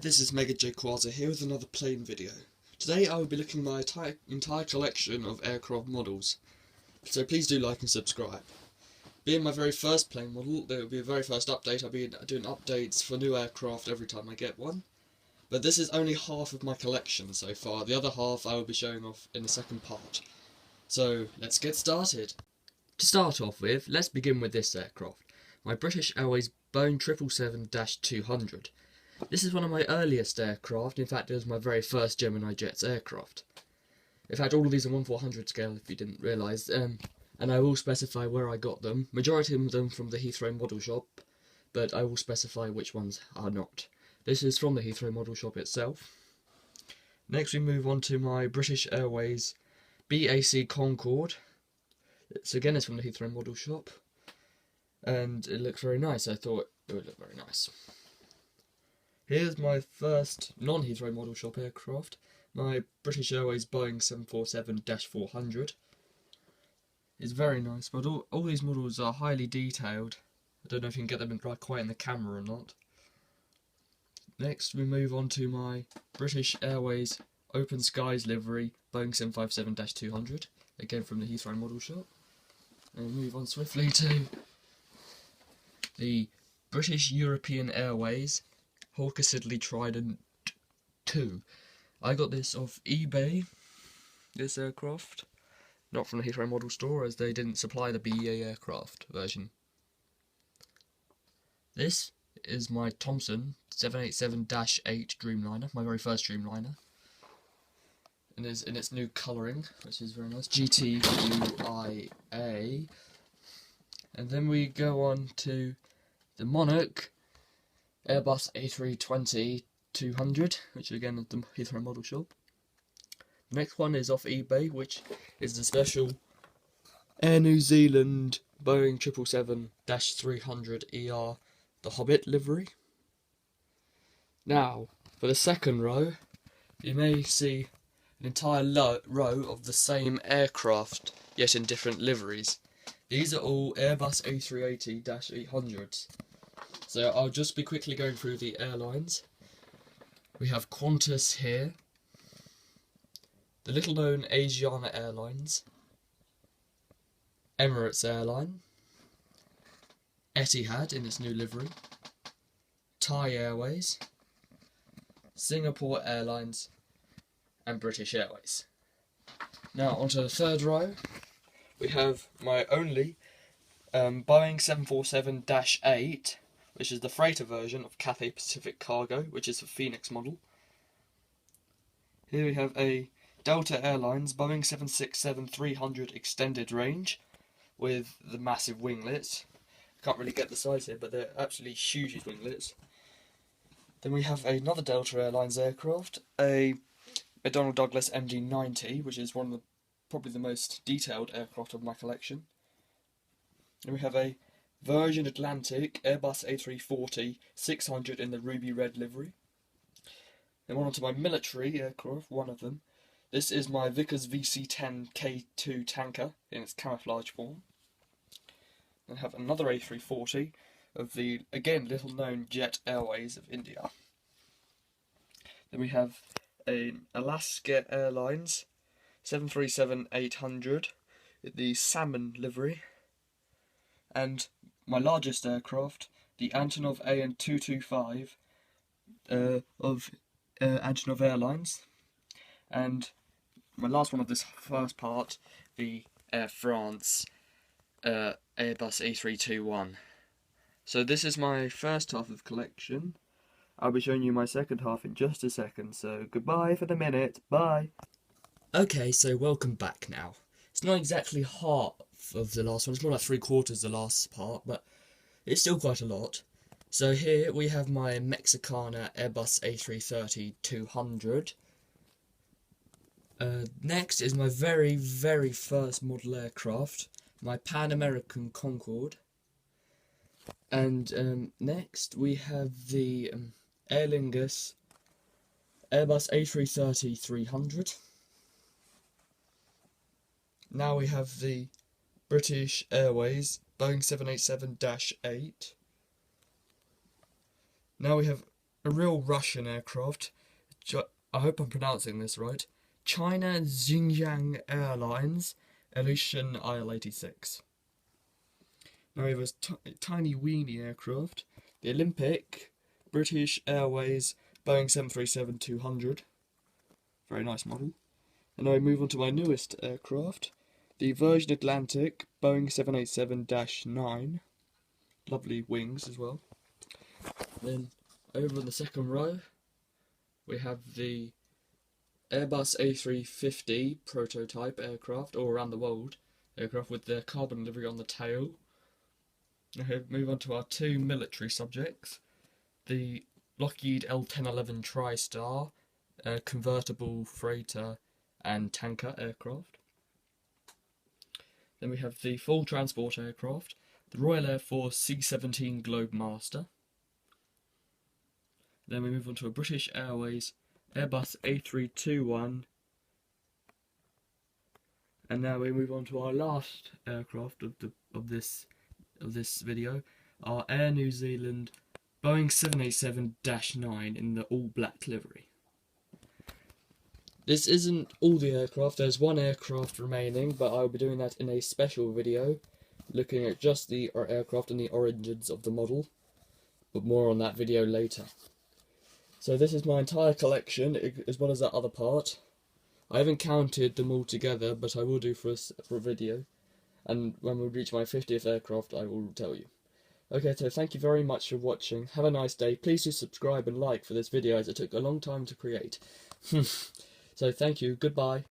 this is Mega J Quasar here with another plane video. Today I will be looking at my entire collection of aircraft models, so please do like and subscribe. Being my very first plane model, there will be a very first update. I'll be doing updates for new aircraft every time I get one. But this is only half of my collection so far. The other half I will be showing off in the second part. So let's get started. To start off with, let's begin with this aircraft. My British Airways Boeing 777-200. This is one of my earliest aircraft. In fact, it was my very first Gemini Jets aircraft. In fact, all of these are 1/400 scale, if you didn't realise, and I will specify where I got them. Majority of them from the Heathrow Model Shop, but I will specify which ones are not. This is from the Heathrow Model Shop itself. Next we move on to my British Airways BAC Concorde. So again, it's from the Heathrow Model Shop, and it looks very nice. I thought it would look very nice. Here's my first non-Heathrow Model Shop aircraft, my British Airways Boeing 747-400. It's very nice, but all these models are highly detailed. I don't know if you can get them in quite in the camera or not. Next we move on to my British Airways Open Skies livery Boeing 757-200, again from the Heathrow Model Shop. And move on swiftly to the British European Airways Hawker Siddeley Trident 2. I got this off eBay, this aircraft, not from the Heathrow Model Store, as they didn't supply the BEA aircraft version. This is my Thomson 787-8 Dreamliner, my very first Dreamliner. And is in its new colouring, which is very nice, GTUIA. And then we go on to the Monarch Airbus A320-200, which again is the Heathrow Model Shop. The next one is off eBay, which is the special Air New Zealand Boeing 777-300ER, the Hobbit livery. Now, for the second row, you may see an entire row of the same aircraft, yet in different liveries. These are all Airbus A380-800s. So I'll just be quickly going through the airlines. We have Qantas here, the little known Asiana Airlines, Emirates Airline, Etihad in its new livery, Thai Airways, Singapore Airlines, and British Airways. Now onto the third row, we have my only Boeing 747-8, which is the freighter version of Cathay Pacific Cargo, which is the Phoenix model. Here we have a Delta Airlines Boeing 767-300 extended range with the massive winglets. Can't really get the size here, but they're absolutely huge, these winglets. Then we have another Delta Airlines aircraft, a McDonnell Douglas MD-90, which is probably the most detailed aircraft of my collection. Then we have a Virgin Atlantic Airbus A340-600 in the ruby red livery. Then on to my military aircraft, one of them. This is my Vickers VC-10 K2 tanker in its camouflage form. Then have another A340 of the, again, little known Jet Airways of India. Then we have an Alaska Airlines 737-800 with the salmon livery. And my largest aircraft, the Antonov AN225 of Antonov Airlines, and my last one of this first part, the Air France Airbus A321. So this is my first half of collection. I'll be showing you my second half in just a second, so goodbye for the minute, bye! Okay, so welcome back now. It's not exactly half of the last one, it's more like 3/4 the last part, but it's still quite a lot. So here we have my Mexicana Airbus A330-200. Next is my very, very first model aircraft, my Pan American Concorde. And next we have the Aer Lingus Airbus A330-300. Now we have the British Airways Boeing 787-8. Now we have a real Russian aircraft. I hope I'm pronouncing this right. China Xinjiang Airlines Ilyushin IL-86. Now we have a tiny weeny aircraft, the Olympic British Airways Boeing 737-200. Very nice model. And now we move on to my newest aircraft, the Virgin Atlantic Boeing 787-9. Lovely wings as well. Then over in the second row we have the Airbus A350 prototype aircraft, all around the world aircraft with their carbon livery on the tail. Now move on to our two military subjects, the Lockheed L-1011 TriStar, convertible freighter and tanker aircraft. Then we have the full transport aircraft, the Royal Air Force C-17 Globemaster. Then we move on to a British Airways Airbus A321. And now we move on to our last aircraft of this video, our Air New Zealand Boeing 787-9 in the all black livery. This isn't all the aircraft, there's one aircraft remaining, but I'll be doing that in a special video, looking at just the aircraft and the origins of the model, but more on that video later. So this is my entire collection, as well as that other part. I haven't counted them all together, but I will do for a video, and when we reach my 50th aircraft I will tell you. Okay, so thank you very much for watching, have a nice day, please do subscribe and like for this video as it took a long time to create. So thank you, goodbye.